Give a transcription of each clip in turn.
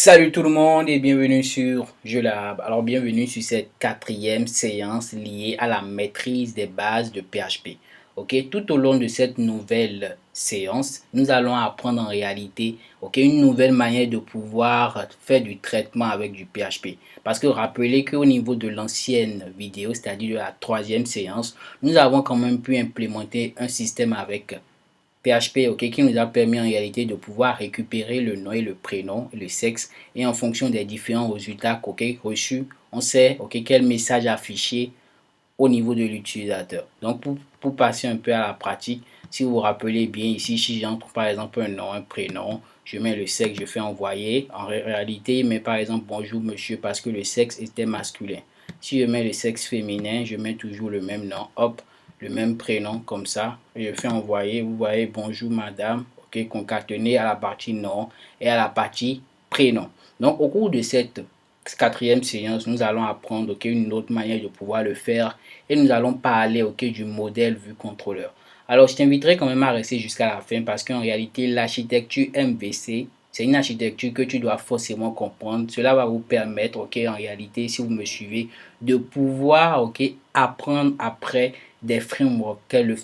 Salut tout le monde et bienvenue sur JeuLab. Alors bienvenue sur cette quatrième séance liée à la maîtrise des bases de PHP. Ok, tout au long de cette nouvelle séance, nous allons apprendre en réalité une nouvelle manière de pouvoir faire du traitement avec du PHP. Parce que rappelez qu'au niveau de l'ancienne vidéo, c'est-à-dire de la troisième séance, nous avons quand même pu implémenter un système avec PHP, qui nous a permis en réalité de pouvoir récupérer le nom et le prénom et le sexe, et en fonction des différents résultats reçus, on sait quel message afficher au niveau de l'utilisateur. Donc pour passer un peu à la pratique, si vous vous rappelez bien ici, si j'entre par exemple un nom, un prénom, je mets le sexe, je fais envoyer. En réalité, il met par exemple bonjour monsieur parce que le sexe était masculin. Si je mets le sexe féminin, je mets toujours le même nom, hop, le même prénom comme ça. Je fais envoyer, vous voyez bonjour madame, concaténé à la partie nom et à la partie prénom. Donc au cours de cette quatrième séance, nous allons apprendre une autre manière de pouvoir le faire et nous allons parler du modèle vue contrôleur. Alors je t'inviterai quand même à rester jusqu'à la fin parce qu'en réalité l'architecture MVC, c'est une architecture que tu dois forcément comprendre. Cela va vous permettre en réalité, si vous me suivez, de pouvoir apprendre après des frameworks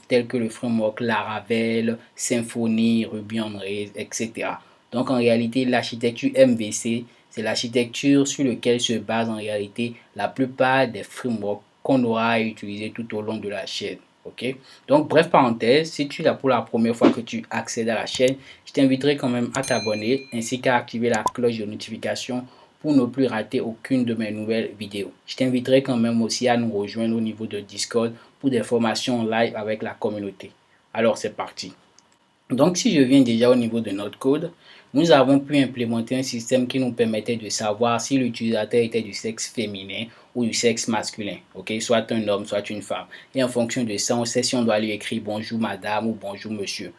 tels que le framework Laravel, Symfony, Ruby on Rails, etc. Donc en réalité l'architecture MVC, c'est l'architecture sur laquelle se base en réalité la plupart des frameworks qu'on aura à utiliser tout au long de la chaîne. Ok, donc bref parenthèse, si tu es là pour la première fois que tu accèdes à la chaîne, je t'inviterai quand même à t'abonner ainsi qu'à activer la cloche de notification pour ne plus rater aucune de mes nouvelles vidéos. Je t'inviterai quand même aussi à nous rejoindre au niveau de Discord pour des formations live avec la communauté. Alors c'est parti. Donc si je viens déjà au niveau de notre code, nous avons pu implémenter un système qui nous permettait de savoir si l'utilisateur était du sexe féminin ou du sexe masculin, soit un homme, soit une femme. Et en fonction de ça, on sait si on doit lui écrire bonjour madame ou bonjour monsieur,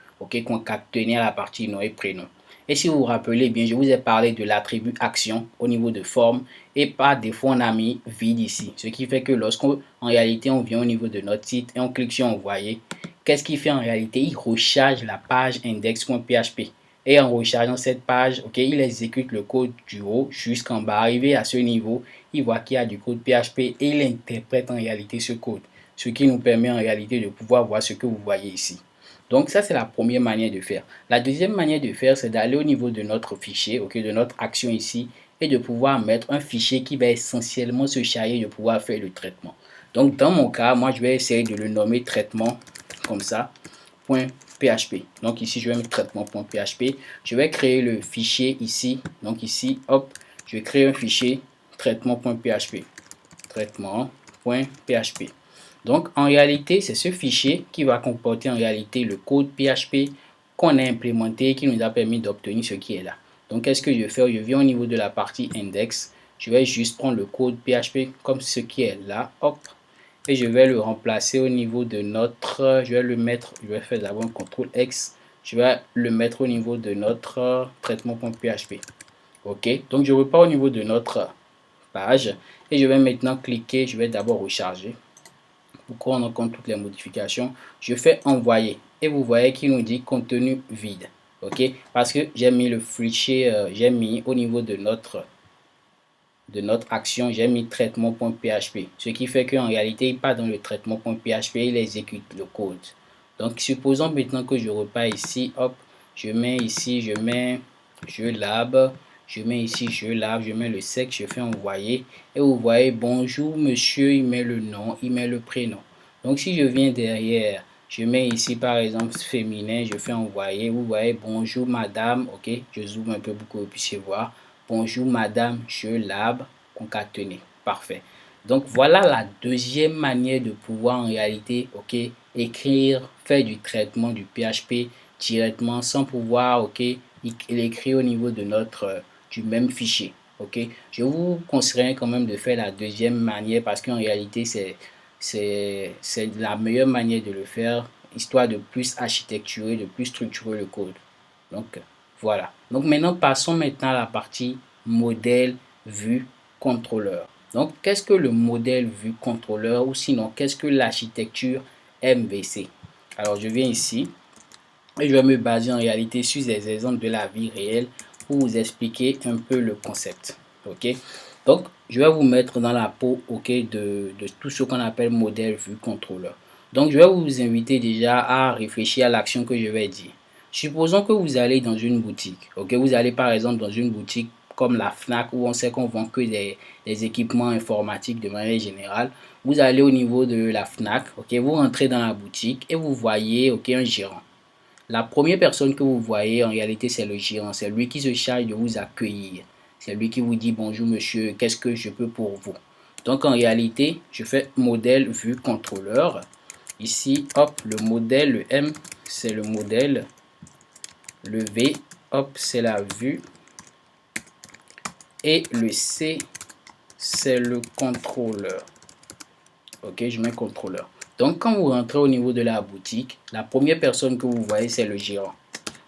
concaténé à la partie nom et prénom. Et si vous vous rappelez bien, je vous ai parlé de l'attribut action au niveau de forme et par défaut on a mis vide ici. Ce qui fait que lorsqu'en réalité on vient au niveau de notre site et on clique sur envoyer, qu'est-ce qu'il fait en réalité? Il recharge la page index.php. Et en rechargeant cette page, il exécute le code du haut jusqu'en bas. Arrivé à ce niveau, il voit qu'il y a du code PHP et il interprète en réalité ce code. Ce qui nous permet en réalité de pouvoir voir ce que vous voyez ici. Donc ça, c'est la première manière de faire. La deuxième manière de faire, c'est d'aller au niveau de notre fichier, de notre action ici, et de pouvoir mettre un fichier qui va essentiellement se charger de pouvoir faire le traitement. Donc dans mon cas, moi je vais essayer de le nommer traitement comme ça, .php. Donc ici, je vais mettre traitement.php. Je vais créer le fichier ici. Donc ici, hop, je vais créer un fichier traitement.php. Traitement.php. Donc en réalité, c'est ce fichier qui va comporter en réalité le code PHP qu'on a implémenté, qui nous a permis d'obtenir ce qui est là. Donc qu'est-ce que je vais faire? Je viens au niveau de la partie index. Je vais juste prendre le code PHP comme ce qui est là. Hop, et je vais le remplacer au niveau de notre, je vais le mettre, je vais faire d'abord un CTRL X, je vais le mettre au niveau de notre traitement.php. Ok, donc je repars au niveau de notre page et je vais maintenant cliquer, je vais d'abord recharger pour prendre en compte toutes les modifications. Je fais envoyer et vous voyez qu'il nous dit contenu vide. Ok, parce que j'ai mis le fichier, j'ai mis au niveau de notre action, j'ai mis traitement.php. Ce qui fait qu'en réalité, il part dans le traitement.php, il exécute le code. Donc, supposons maintenant que je repars ici, hop, je mets ici, je mets JeuLab, je mets ici JeuLab, je mets le sexe, je fais envoyer. Et vous voyez, bonjour monsieur, il met le nom, il met le prénom. Donc, si je viens derrière, je mets ici par exemple féminin, je fais envoyer. Vous voyez, bonjour madame, ok, je zoome un peu pour que vous puissiez voir. Bonjour madame, JeuLab, concaténé. Parfait. Donc voilà la deuxième manière de pouvoir en réalité écrire, faire du traitement du PHP directement sans pouvoir l'écrire au niveau de notre du même fichier. Je vous conseillerais quand même de faire la deuxième manière parce qu'en réalité c'est la meilleure manière de le faire, histoire de plus architecturer, de plus structurer le code. Donc voilà. Donc maintenant, passons maintenant à la partie modèle vue contrôleur. Donc qu'est-ce que le modèle vue contrôleur ou sinon qu'est-ce que l'architecture MVC? Alors je viens ici et je vais me baser en réalité sur des exemples de la vie réelle pour vous expliquer un peu le concept. Ok, donc je vais vous mettre dans la peau, ok, de tout ce qu'on appelle modèle vue contrôleur. Donc je vais vous inviter déjà à réfléchir à l'action que je vais dire. Supposons que vous allez dans une boutique, ok, vous allez par exemple dans une boutique comme la Fnac où on sait qu'on vend que des équipements informatiques de manière générale. Vous allez au niveau de la Fnac, ok, vous rentrez dans la boutique et vous voyez, ok, un gérant. La première personne que vous voyez, en réalité, c'est le gérant. C'est lui qui se charge de vous accueillir. C'est lui qui vous dit bonjour monsieur, qu'est-ce que je peux pour vous. Donc en réalité, je fais modèle vue contrôleur. Ici, hop, le modèle, le M, c'est le modèle. Le V, hop, c'est la vue. Et le C, c'est le contrôleur. Ok, je mets contrôleur. Donc quand vous rentrez au niveau de la boutique, la première personne que vous voyez, c'est le gérant.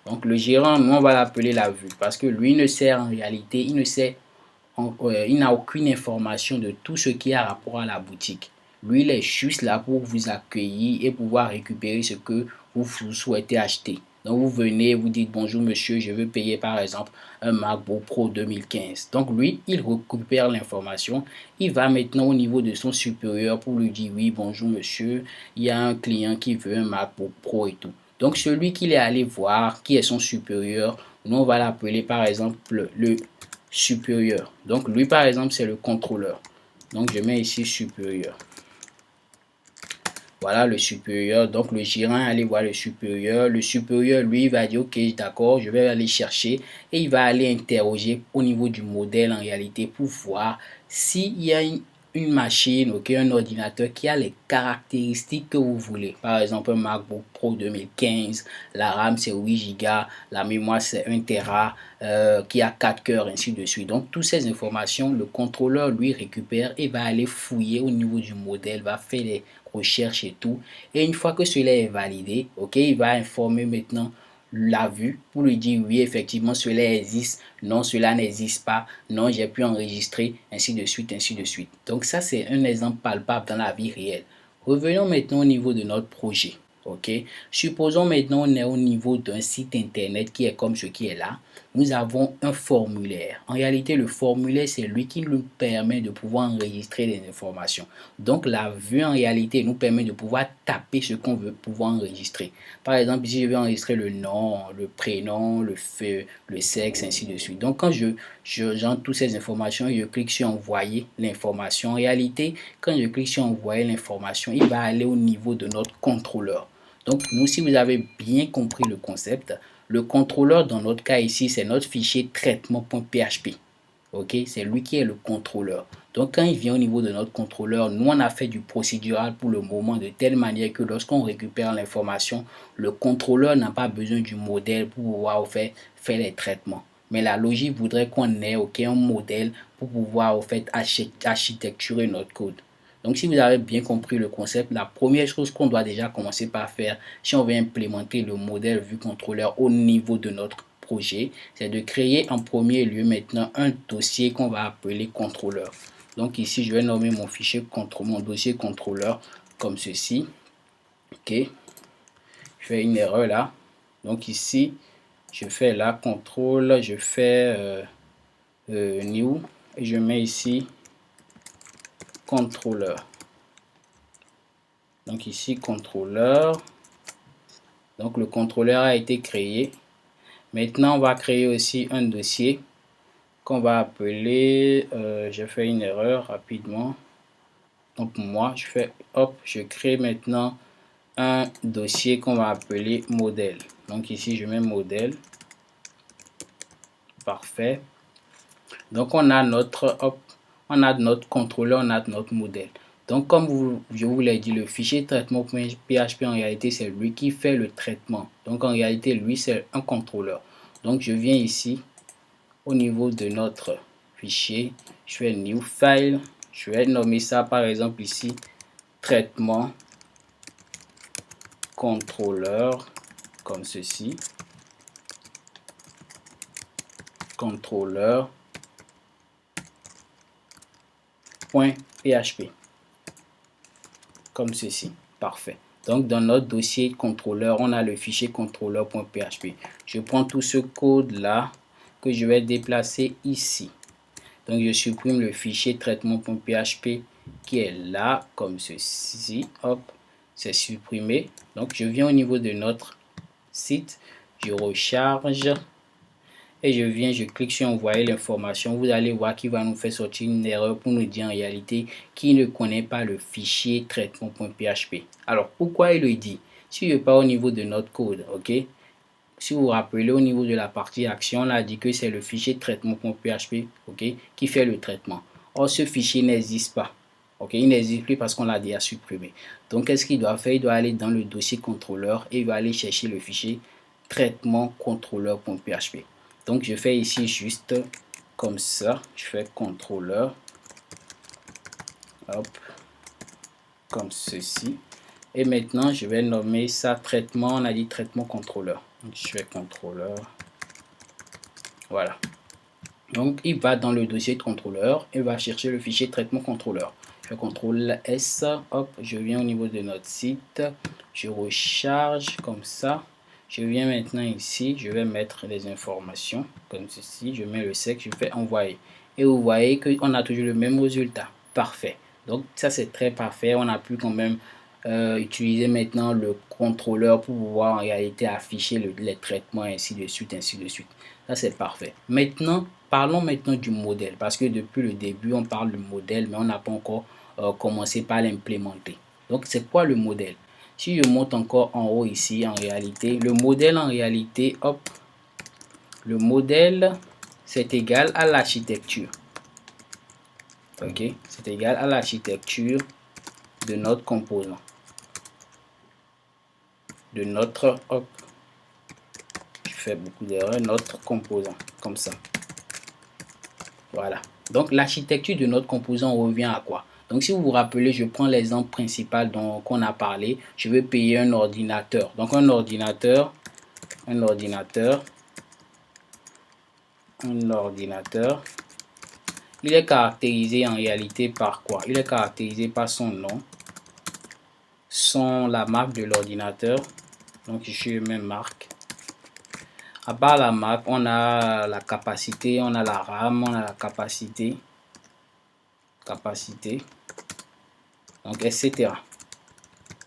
Donc le gérant, nous on va l'appeler la vue parce que lui ne sert en réalité, il n'a aucune information de tout ce qui a rapport à la boutique. Lui, il est juste là pour vous accueillir et pouvoir récupérer ce que vous souhaitez acheter. Donc vous venez, vous dites bonjour monsieur, je veux payer par exemple un MacBook Pro 2015. Donc lui, il récupère l'information. Il va maintenant au niveau de son supérieur pour lui dire oui bonjour monsieur, il y a un client qui veut un MacBook Pro et tout. Donc celui qu'il est allé voir, qui est son supérieur, nous on va l'appeler par exemple le supérieur. Donc lui par exemple c'est le contrôleur. Donc je mets ici supérieur. Voilà le supérieur. Donc le gérant est allé voir le supérieur. Le supérieur lui va dire ok d'accord, je vais aller chercher et il va aller interroger au niveau du modèle en réalité pour voir s'il y a une machine, ok, un ordinateur qui a les caractéristiques que vous voulez. Par exemple, un MacBook Pro 2015, la RAM c'est 8 Go, la mémoire c'est 1 Tera, qui a 4 cœurs, ainsi de suite. Donc, toutes ces informations, le contrôleur lui récupère et va aller fouiller au niveau du modèle, va faire les recherches et tout. Et une fois que cela est validé, ok, il va informer maintenant la vue pour lui dire oui effectivement cela existe, non cela n'existe pas, non j'ai pu enregistrer, ainsi de suite, ainsi de suite. Donc ça c'est un exemple palpable dans la vie réelle. Revenons maintenant au niveau de notre projet. Ok, supposons maintenant on est au niveau d'un site internet qui est comme ce qui est là. Nous avons un formulaire. En réalité, le formulaire, c'est lui qui nous permet de pouvoir enregistrer les informations. Donc, la vue, en réalité, nous permet de pouvoir taper ce qu'on veut pouvoir enregistrer. Par exemple, ici, je vais enregistrer le nom, le prénom, le feu, le sexe, ainsi de suite. Donc, quand j'entre toutes ces informations, je clique sur envoyer l'information. En réalité, quand je clique sur envoyer l'information, il va aller au niveau de notre contrôleur. Donc, nous, si vous avez bien compris le concept, le contrôleur, dans notre cas ici, c'est notre fichier traitement.php. Ok, c'est lui qui est le contrôleur. Donc, quand il vient au niveau de notre contrôleur, nous, on a fait du procédural pour le moment de telle manière que lorsqu'on récupère l'information, le contrôleur n'a pas besoin du modèle pour pouvoir faire les traitements. Mais la logique voudrait qu'on ait un modèle pour pouvoir architecturer notre code. Donc, si vous avez bien compris le concept, la première chose qu'on doit déjà commencer par faire, si on veut implémenter le modèle vue contrôleur au niveau de notre projet, c'est de créer en premier lieu maintenant un dossier qu'on va appeler contrôleur. Donc ici, je vais nommer mon fichier mon dossier contrôleur comme ceci. Ok, je fais une erreur là. Donc ici, je fais là contrôle, je fais new et je mets ici contrôleur. Donc ici contrôleur. Donc le contrôleur a été créé. Maintenant, on va créer aussi un dossier qu'on va appeler, je fais une erreur rapidement. Donc moi, je crée maintenant un dossier qu'on va appeler modèle. Donc ici, je mets modèle. Parfait. Donc on a notre contrôleur, on a notre modèle. Donc comme je vous l'ai dit, le fichier traitement.php en réalité c'est lui qui fait le traitement. Donc en réalité lui c'est un contrôleur. Donc je viens ici au niveau de notre fichier, je fais new file, je vais nommer ça par exemple ici traitement contrôleur comme ceci, contrôleur.php comme ceci. Parfait. Donc dans notre dossier contrôleur, on a le fichier contrôleur.php. Je prends tout ce code là que je vais déplacer ici. Donc, je supprime le fichier traitement.php qui est là, comme ceci. Hop, c'est supprimé. Donc, je viens au niveau de notre site, je recharge et je clique sur envoyer l'information. Vous allez voir qu'il va nous faire sortir une erreur pour nous dire en réalité qu'il ne connaît pas le fichier traitement.php. Alors, pourquoi il le dit? Si je pars au niveau de notre code, ok? Si vous vous rappelez, au niveau de la partie action, on a dit que c'est le fichier traitement.php, ok, qui fait le traitement. Or, ce fichier n'existe pas. Ok, il n'existe plus parce qu'on l'a déjà supprimé. Donc, qu'est-ce qu'il doit faire? Il doit aller dans le dossier contrôleur et il va aller chercher le fichier traitement contrôleur.php. Donc, je fais ici juste comme ça. Je fais contrôleur. Hop, comme ceci. Et maintenant, je vais nommer ça traitement. On a dit traitement contrôleur. Donc, je fais contrôleur. Voilà. Donc, il va dans le dossier de contrôleur et va chercher le fichier traitement contrôleur. Je fais CTRL S. Hop, je viens au niveau de notre site. Je recharge comme ça. Je viens maintenant ici. Je vais mettre les informations comme ceci. Je mets le sec. Je fais envoyer. Et vous voyez qu'on a toujours le même résultat. Parfait. Donc, ça, c'est très parfait. On a pu quand même utiliser maintenant le contrôleur pour pouvoir en réalité afficher les traitements, ainsi de suite, ainsi de suite. Ça, c'est parfait. Maintenant, parlons maintenant du modèle, parce que depuis le début, on parle du modèle, mais on n'a pas encore commencé par l'implémenter. Donc, c'est quoi le modèle? Si je monte encore en haut ici, en réalité, le modèle en réalité, hop, le modèle, c'est égal à l'architecture. Ok, c'est égal à l'architecture de notre composant. De notre, hop, je fais beaucoup d'erreurs, notre composant, comme ça. Voilà. Donc, l'architecture de notre composant revient à quoi? Donc, si vous vous rappelez, je prends l'exemple principal dont on a parlé. Je veux payer un ordinateur. Donc, un ordinateur, il est caractérisé en réalité par quoi? Il est caractérisé par son nom, la marque de l'ordinateur. Donc, ici, je mets marque. À part la marque, on a la capacité, on a la RAM, on a la capacité, donc etc.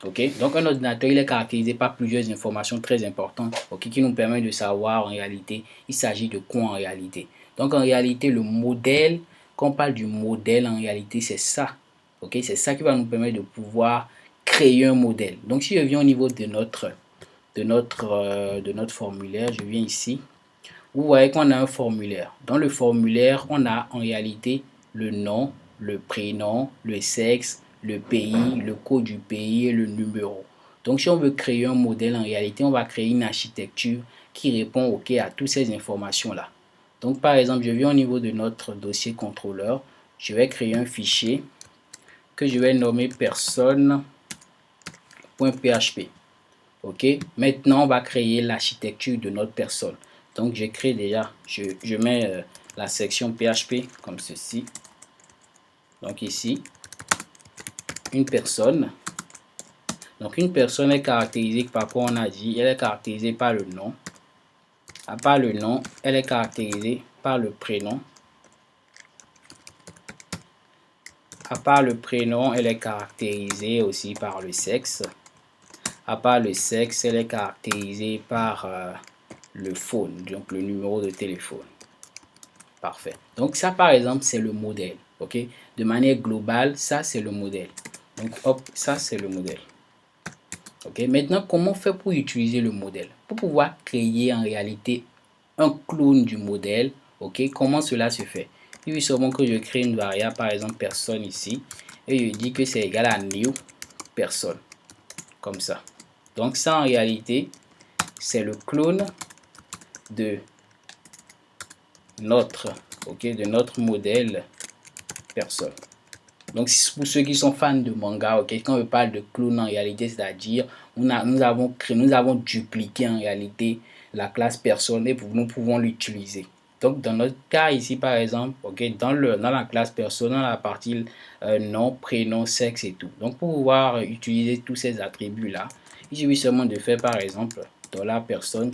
Ok, donc un ordinateur, il est caractérisé par plusieurs informations très importantes, ok, qui nous permettent de savoir en réalité il s'agit de quoi en réalité. Donc en réalité, le modèle, quand on parle du modèle, en réalité c'est ça, ok, c'est ça qui va nous permettre de pouvoir créer un modèle. Donc si je viens au niveau de notre formulaire, je viens ici, vous voyez qu'on a un formulaire. Dans le formulaire, on a en réalité le nom, le prénom, le sexe, le pays, le code du pays et le numéro. Donc, si on veut créer un modèle, en réalité, on va créer une architecture qui répond OK à toutes ces informations-là. Donc, par exemple, je viens au niveau de notre dossier contrôleur. Je vais créer un fichier que je vais nommer personne.php. OK, maintenant, on va créer l'architecture de notre personne. Donc, je crée déjà, je mets la section PHP comme ceci. Donc, ici, une personne. Donc, une personne est caractérisée par quoi on a dit? Elle est caractérisée par le nom. À part le nom, elle est caractérisée par le prénom. À part le prénom, elle est caractérisée aussi par le sexe. À part le sexe, elle est caractérisée par le phone, donc le numéro de téléphone. Parfait. Donc ça, par exemple, c'est le modèle. Ok. De manière globale, ça, c'est le modèle. Donc, hop, ça, c'est le modèle. Ok. Maintenant, comment faire pour utiliser le modèle? Pour pouvoir créer en réalité un clone du modèle, ok. Comment cela se fait? Il suffit seulement que je crée une variable, par exemple, personne ici, et je dis que c'est égal à new personne. Comme ça. Donc ça, en réalité, c'est le clone de notre modèle personne. Donc pour ceux qui sont fans de manga, ok, quand on parle de clone en réalité, c'est-à-dire nous avons dupliqué en réalité la classe personne et nous pouvons l'utiliser. Donc dans notre cas ici par exemple, ok, dans la classe personne, dans la partie nom, prénom, sexe et tout. Donc pour pouvoir utiliser tous ces attributs là, il suffit seulement de faire par exemple $personne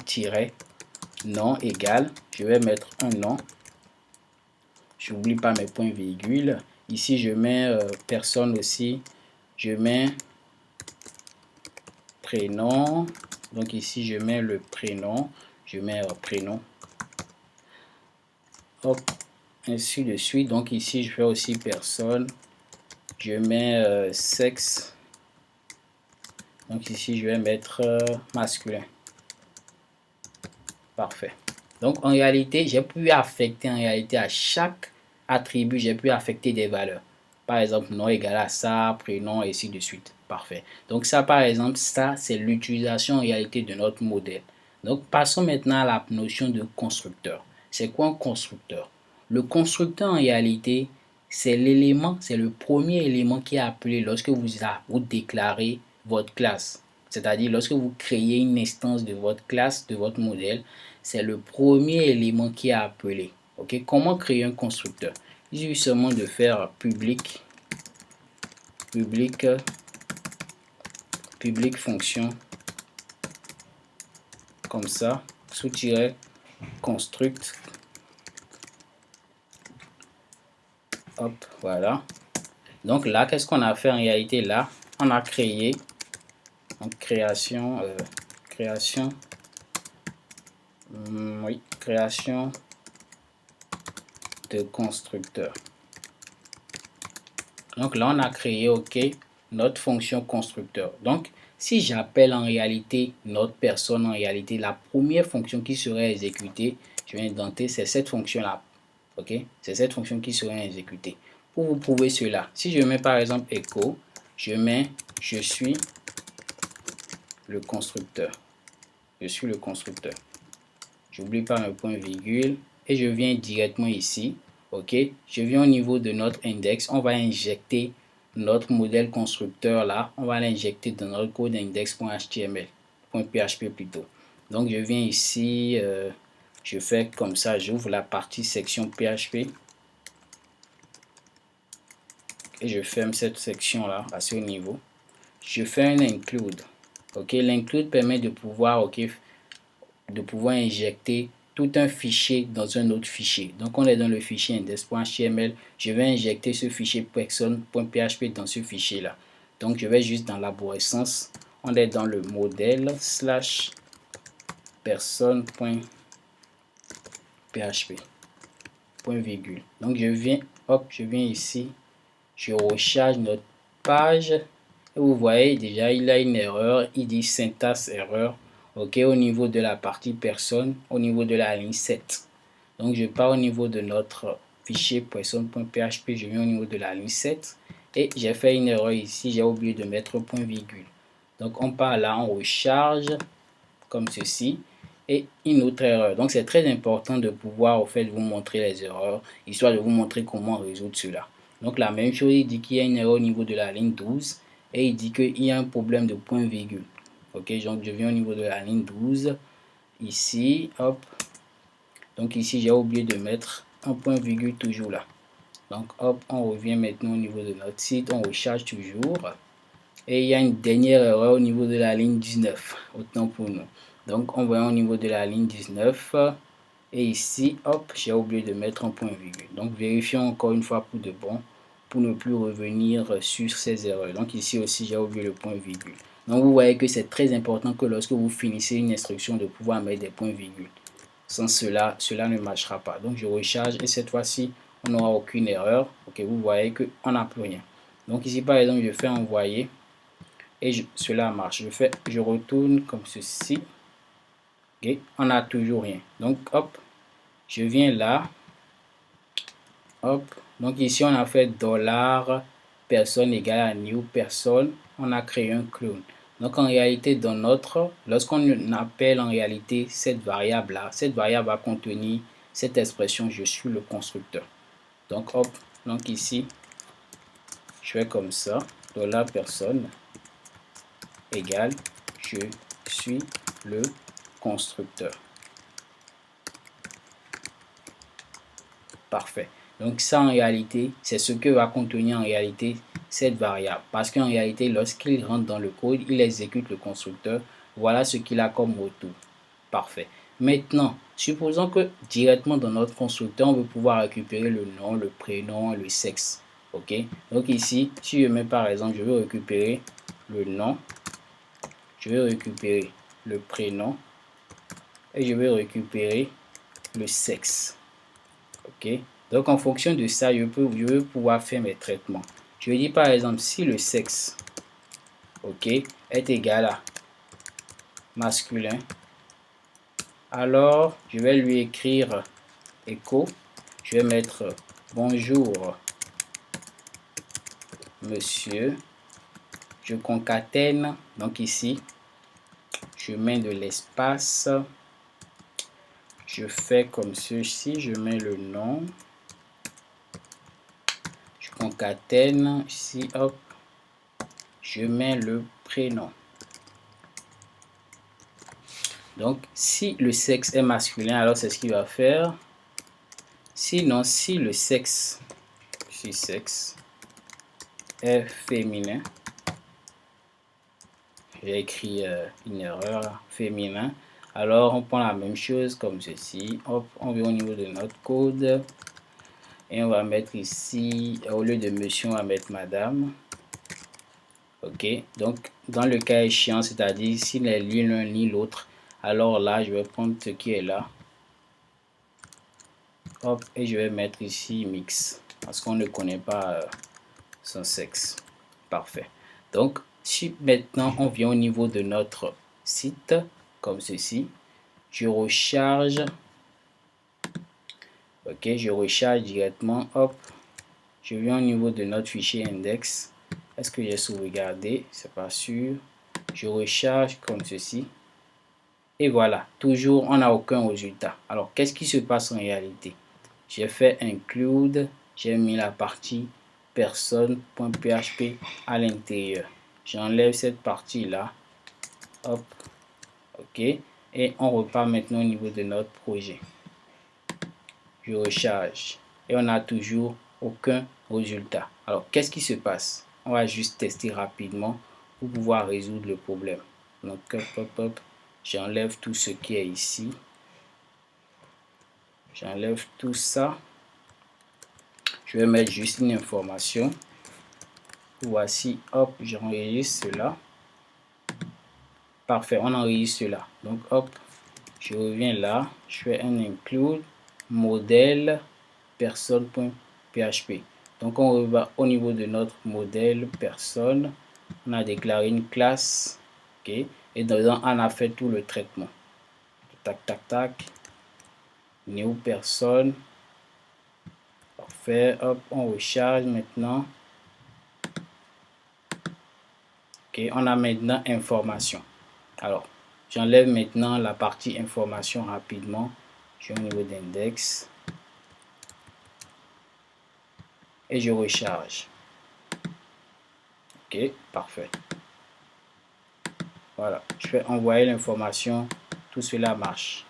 nom égale, je vais mettre un nom. J'oublie pas mes points virgules. Ici, je mets personne aussi. Je mets prénom. Donc ici, je mets le prénom. Je mets prénom. Hop, ainsi de suite. Donc ici, je fais aussi personne. Je mets sexe. Donc ici, je vais mettre masculin. Parfait. Donc en réalité, j'ai pu affecter en réalité à chaque attribut, j'ai pu affecter des valeurs. Par exemple, nom égal à ça, prénom, et ainsi de suite. Parfait. Donc ça, par exemple, ça, c'est l'utilisation en réalité de notre modèle. Donc passons maintenant à la notion de constructeur. C'est quoi un constructeur? Le constructeur en réalité, c'est l'élément, c'est le premier élément qui est appelé lorsque vous déclarez votre classe. C'est-à-dire lorsque vous créez une instance de votre classe, de votre modèle, c'est le premier élément qui est appelé. Okay? Comment créer un constructeur? Il suffit seulement de faire public fonction comme ça, sous-tiret construct. Hop, voilà. Donc là, qu'est-ce qu'on a fait en réalité là? On a créé en création de constructeur. Donc là, on a créé, ok, notre fonction constructeur. Donc, si j'appelle en réalité notre personne, en réalité, la première fonction qui serait exécutée, je vais indenter, c'est cette fonction-là. Ok, c'est cette fonction qui serait exécutée. Pour vous prouver cela, si je mets par exemple echo, je mets je suis le constructeur. Je suis le constructeur. J'oublie pas mes points virgule et je viens directement ici. Ok, je viens au niveau de notre index, on va injecter notre modèle constructeur là, on va l'injecter dans notre code index.html, .php plutôt. Donc je viens ici, je fais comme ça, j'ouvre la partie section PHP et je ferme cette section là à ce niveau. Je fais un include. Ok, l'include permet de pouvoir injecter tout un fichier dans un autre fichier. Donc on est dans le fichier index.html, je vais injecter ce fichier person.php dans ce fichier là. Donc je vais juste dans l'arborescence, on est dans le modèle slash person.php point virgule. Donc je viens ici, je recharge notre page et vous voyez déjà il a une erreur, il dit syntaxe erreur. Ok, au niveau de la partie personne, au niveau de la ligne 7. Donc je pars au niveau de notre fichier person.php, je viens au niveau de la ligne 7 et j'ai fait une erreur ici, j'ai oublié de mettre point virgule. Donc on part là, on recharge comme ceci et une autre erreur. Donc c'est très important de pouvoir au fait vous montrer les erreurs, histoire de vous montrer comment résoudre cela. Donc la même chose, il dit qu'il y a une erreur au niveau de la ligne 12 et il dit qu'il y a un problème de point virgule. Ok, donc je viens au niveau de la ligne 12, ici, hop, donc ici j'ai oublié de mettre un point virgule toujours là. Donc hop, on revient maintenant au niveau de notre site, on recharge toujours. Et il y a une dernière erreur au niveau de la ligne 19, autant pour nous. Donc on voit au niveau de la ligne 19, et ici, hop, j'ai oublié de mettre un point virgule. Donc vérifions encore une fois pour de bon, pour ne plus revenir sur ces erreurs. Donc ici aussi, j'ai oublié le point virgule. Donc vous voyez que c'est très important que lorsque vous finissez une instruction de pouvoir mettre des points virgules. Sans cela, cela ne marchera pas. Donc je recharge et cette fois-ci, on n'aura aucune erreur. Ok, vous voyez qu'on n'a plus rien. Donc ici, par exemple, je fais envoyer et cela marche. Je retourne comme ceci. Ok, on n'a toujours rien. Donc hop, je viens là. Hop, donc ici on a fait $ personne égale à new personne. On a créé un clone. Donc en réalité, lorsqu'on appelle en réalité cette variable là, cette variable va contenir cette expression je suis le constructeur. Donc hop, donc ici, je fais comme ça, $personne égale je suis le constructeur. Parfait. Donc ça en réalité, c'est ce que va contenir en réalité cette variable. Parce qu'en réalité, lorsqu'il rentre dans le code, il exécute le constructeur. Voilà ce qu'il a comme retour. Parfait. Maintenant, supposons que directement dans notre constructeur, on veut pouvoir récupérer le nom, le prénom, le sexe. Ok, donc ici, si je mets par exemple, je veux récupérer le nom, je vais récupérer le prénom et je vais récupérer le sexe. Ok, donc en fonction de ça, je vais pouvoir faire mes traitements. Je dis par exemple, si le sexe, ok, est égal à masculin, alors je vais lui écrire écho, je vais mettre bonjour monsieur, je concatène, donc ici je mets de l'espace, je fais comme ceci, je mets le nom, je concatène, ici hop, je mets le prénom. Donc si le sexe est masculin, alors c'est ce qu'il va faire. Sinon, si le sexe, si sexe est féminin, j'ai écrit une erreur, féminin, alors on prend la même chose comme ceci, hop, on vient au niveau de notre code et on va mettre ici, au lieu de monsieur, on va mettre madame. Ok, donc dans le cas échéant, c'est-à-dire s'il n'est ni l'un ni l'autre, alors là, je vais prendre ce qui est là, hop, et je vais mettre ici mix, parce qu'on ne connaît pas son sexe. Parfait. Donc, si maintenant on vient au niveau de notre site, comme ceci, je recharge, ok, je recharge directement, hop, je viens au niveau de notre fichier index. Est-ce que j'ai sauvegardé? C'est pas sûr. Je recharge comme ceci. Et voilà, toujours on n'a aucun résultat. Alors, qu'est-ce qui se passe en réalité? J'ai fait include, j'ai mis la partie personne.php à l'intérieur. J'enlève cette partie-là. Hop, ok. Et on repart maintenant au niveau de notre projet. Je recharge. Et on n'a toujours aucun résultat. Alors, qu'est-ce qui se passe? On va juste tester rapidement pour pouvoir résoudre le problème. Donc, hop, hop, hop. J'enlève tout ce qui est ici. J'enlève tout ça. Je vais mettre juste une information. Voici, hop, j'enregistre cela. Parfait, on enregistre cela. Donc, hop, je reviens là. Je fais un include modèle personne.php. Donc, on va au niveau de notre modèle personne. On a déclaré une classe. Ok. Et dedans, on a fait tout le traitement. Tac, tac, tac. New personne. Parfait. Hop, on recharge maintenant. Ok, on a maintenant information. Alors, j'enlève maintenant la partie information rapidement. Je vais au niveau d'index. Et je recharge. Ok, parfait. Voilà, je vais envoyer l'information. Tout cela marche.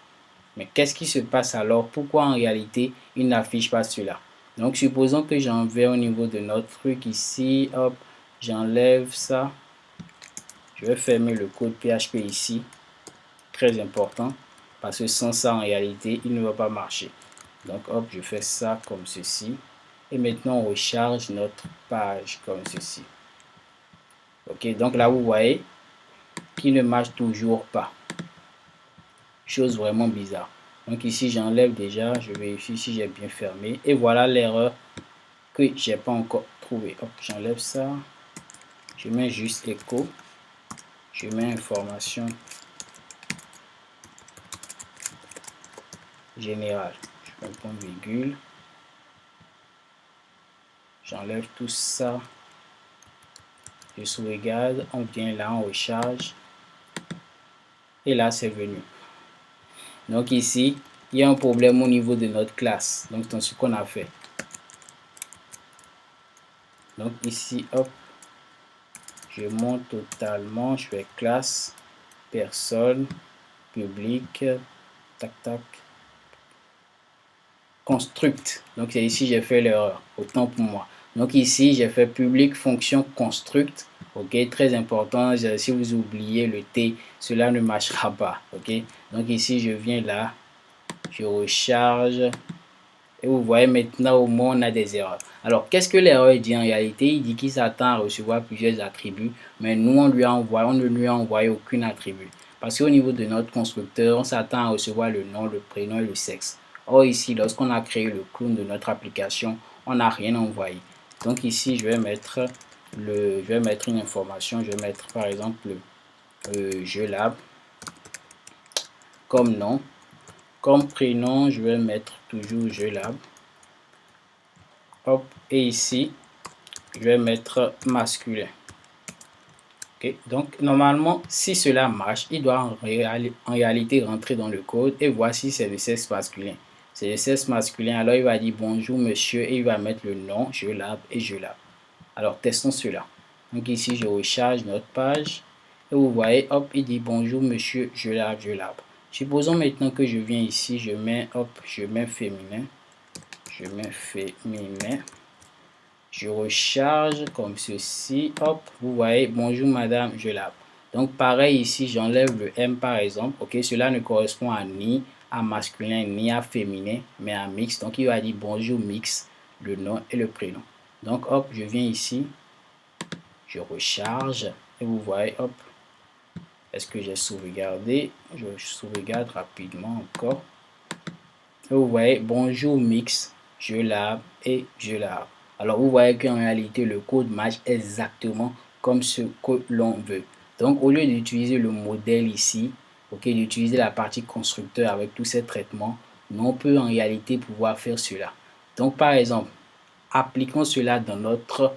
Mais qu'est-ce qui se passe alors? Pourquoi en réalité, il n'affiche pas cela? Donc, supposons que j'en vais au niveau de notre truc ici. Hop, j'enlève ça. Je vais fermer le code PHP ici. Très important. Parce que sans ça, en réalité, il ne va pas marcher. Donc, hop, je fais ça comme ceci. Et maintenant, on recharge notre page comme ceci. Ok, donc là, vous voyez qu'il ne marche toujours pas. Chose vraiment bizarre. Donc ici, j'enlève déjà, je vérifie si j'ai bien fermé. Et voilà l'erreur que j'ai pas encore trouvé. Hop, j'enlève ça. Je mets juste écho. Je mets information générale. Je fais un point virgule. J'enlève tout ça. Je sauvegarde. On vient là, on recharge. Et là, c'est venu. Donc ici, il y a un problème au niveau de notre classe. Donc, dans ce qu'on a fait. Donc ici, hop, je monte totalement. Je fais classe, personne, public, tac, tac, construct. Donc c'est ici j'ai fait l'erreur. Autant pour moi. Donc ici, j'ai fait public fonction construct. Ok, très important. Si vous oubliez le T, cela ne marchera pas. Ok, donc ici, je viens là, je recharge. Et vous voyez maintenant au moins on a des erreurs. Alors qu'est-ce que l'erreur dit en réalité? Il dit qu'il s'attend à recevoir plusieurs attributs, mais nous on ne lui a envoyé aucun attribut. Parce qu'au niveau de notre constructeur, on s'attend à recevoir le nom, le prénom et le sexe. Or ici, lorsqu'on a créé le clone de notre application, on n'a rien envoyé. Donc ici, je vais mettre une information. Je vais mettre par exemple Jeux-Lab comme nom. Comme prénom, je vais mettre toujours Jeux-Lab. Hop, et ici, je vais mettre masculin. Okay. Donc, normalement, si cela marche, il doit en réalité rentrer dans le code et voir si c'est le sexe masculin. C'est le sexe masculin, alors il va dire bonjour monsieur et il va mettre le nom, je lab et je lab. Alors, testons cela. Donc ici, je recharge notre page et vous voyez, hop, il dit bonjour monsieur, je lab, je lab. Supposons maintenant que je viens ici, je mets féminin, je recharge comme ceci, hop, vous voyez, bonjour madame, je lave. Donc pareil ici, j'enlève le M par exemple, ok, cela ne correspond à ni à masculin ni à féminin, mais à mix. Donc il va dire bonjour mix, le nom et le prénom. Donc hop, je viens ici, je recharge et vous voyez, hop, est-ce que j'ai sauvegardé? Je sauvegarde rapidement encore. Et vous voyez, bonjour mix, je lave et je lave. Alors, vous voyez qu'en réalité, le code match exactement comme ce que l'on veut. Donc, au lieu d'utiliser le modèle ici, ok, d'utiliser la partie constructeur avec tous ces traitements, on peut en réalité pouvoir faire cela. Donc, par exemple, appliquons cela dans notre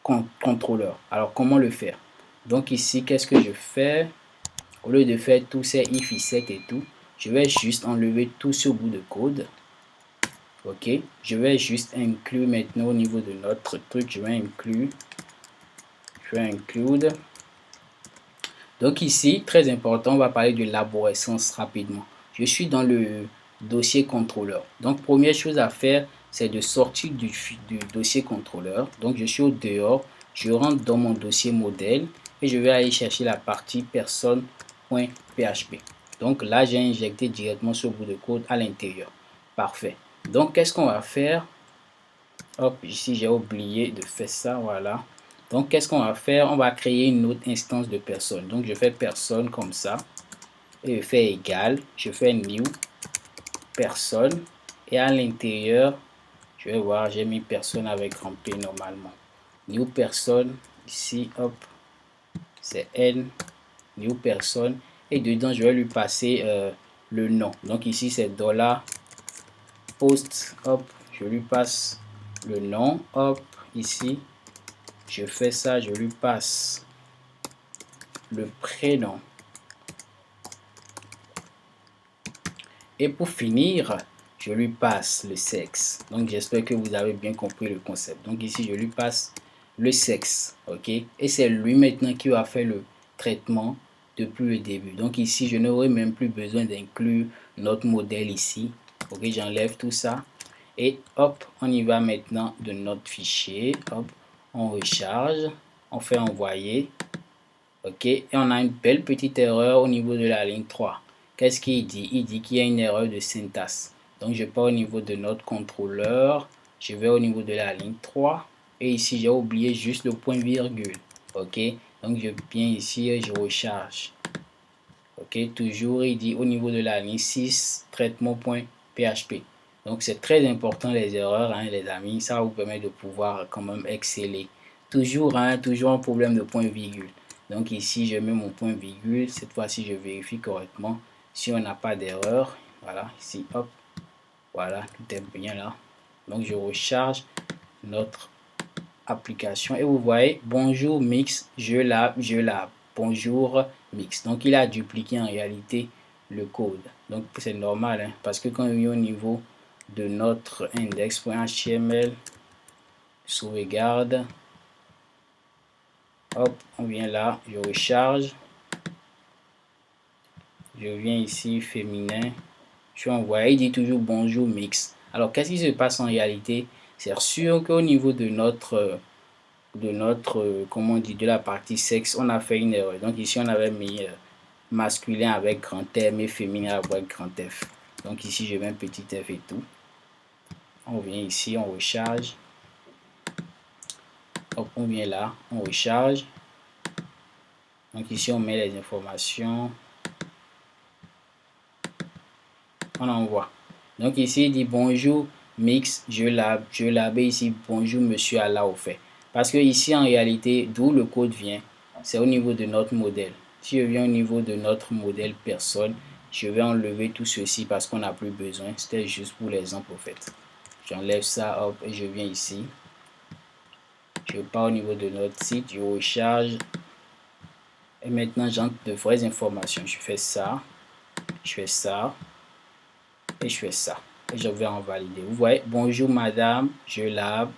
contrôleur. Alors, comment le faire? Donc, ici, qu'est-ce que je fais? Au lieu de faire tous ces if, set et tout, je vais juste enlever tout ce bout de code. Ok, je vais juste inclure maintenant au niveau de notre truc, je vais include. Donc ici, très important, on va parler de l'arborescence rapidement. Je suis dans le dossier contrôleur. Donc première chose à faire, c'est de sortir du dossier contrôleur. Donc je suis au dehors, je rentre dans mon dossier modèle et je vais aller chercher la partie personne.php. Donc là, j'ai injecté directement ce bout de code à l'intérieur. Parfait. Donc, qu'est-ce qu'on va faire? Hop, ici, j'ai oublié de faire ça, voilà. Donc, qu'est-ce qu'on va faire? On va créer une autre instance de personne. Donc, je fais personne comme ça. Et je fais égal. Je fais new personne. Et à l'intérieur, je vais voir, j'ai mis personne avec grand P normalement. New personne, ici, hop, c'est N, new personne. Et dedans, je vais lui passer le nom. Donc, ici, c'est $post, hop, je lui passe le nom, hop, ici, je fais ça, je lui passe le prénom. Et pour finir, je lui passe le sexe. Donc, j'espère que vous avez bien compris le concept. Donc, ici, je lui passe le sexe, ok? Et c'est lui maintenant qui va faire le traitement depuis le début. Donc, ici, je n'aurai même plus besoin d'inclure notre modèle ici. Ok, j'enlève tout ça. Et hop, on y va maintenant de notre fichier. Hop, on recharge, on fait envoyer. Ok, et on a une belle petite erreur au niveau de la ligne 3. Qu'est-ce qu'il dit? Il dit qu'il y a une erreur de syntaxe. Donc, je pars au niveau de notre contrôleur. Je vais au niveau de la ligne 3. Et ici, j'ai oublié juste le point virgule. Ok, donc je viens ici et je recharge. Ok, toujours, il dit au niveau de la ligne 6, traitement.php. Donc, c'est très important les erreurs, hein, les amis. Ça vous permet de pouvoir quand même exceller. Toujours, hein, toujours un problème de point virgule. Donc, ici, je mets mon point virgule. Cette fois-ci, je vérifie correctement si on n'a pas d'erreur. Voilà, ici, hop. Voilà, tout est bien là. Donc, je recharge notre application et vous voyez, bonjour mix, je lave. Bonjour mix. Donc, il a dupliqué en réalité le code. Donc, c'est normal, hein, parce que quand on est au niveau de notre index.html, sauvegarde, hop, on vient là, je recharge, je viens ici, féminin, je envoie, il dit toujours bonjour mix. Alors, qu'est-ce qui se passe en réalité? C'est sûr qu'au niveau comment on dit, de la partie sexe, on a fait une erreur. Donc ici, on avait mis masculin avec grand M et féminin avec grand F. Donc ici, je mets un petit F et tout. On vient ici, on recharge. Hop, on vient là, on recharge. Donc ici, on met les informations. On envoie. Donc ici, il dit bonjour, mix, je lab et ici, bonjour, monsieur Allah au fait. Parce que ici, en réalité, d'où le code vient, c'est au niveau de notre modèle. Si je viens au niveau de notre modèle personne, je vais enlever tout ceci parce qu'on n'a plus besoin. C'était juste pour l'exemple au fait. J'enlève ça, hop, et je viens ici. Je pars au niveau de notre site, je recharge. Et maintenant, j'entre de vraies informations. Je fais ça, je fais ça, et je fais ça. Et je vais en valider. Vous voyez, bonjour madame, je lave,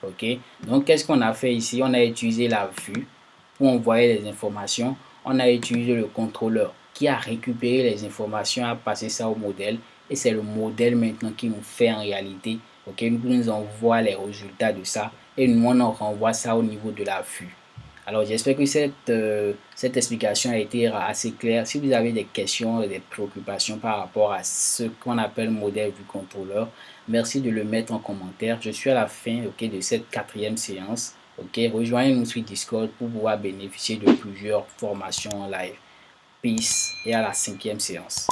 ok. Donc, qu'est-ce qu'on a fait ici? On a utilisé la vue pour envoyer les informations. On a utilisé le contrôleur qui a récupéré les informations, a passé ça au modèle. Et c'est le modèle maintenant qui nous fait en réalité, ok, nous envoie les résultats de ça. Et nous, on renvoie ça au niveau de la vue. Alors, j'espère que cette explication a été assez claire. Si vous avez des questions, des préoccupations par rapport à ce qu'on appelle modèle vue contrôleur, merci de le mettre en commentaire. Je suis à la fin, ok, de cette 4e séance. Ok, rejoignez-nous sur Discord pour pouvoir bénéficier de plusieurs formations en live. Peace et à la 5e séance.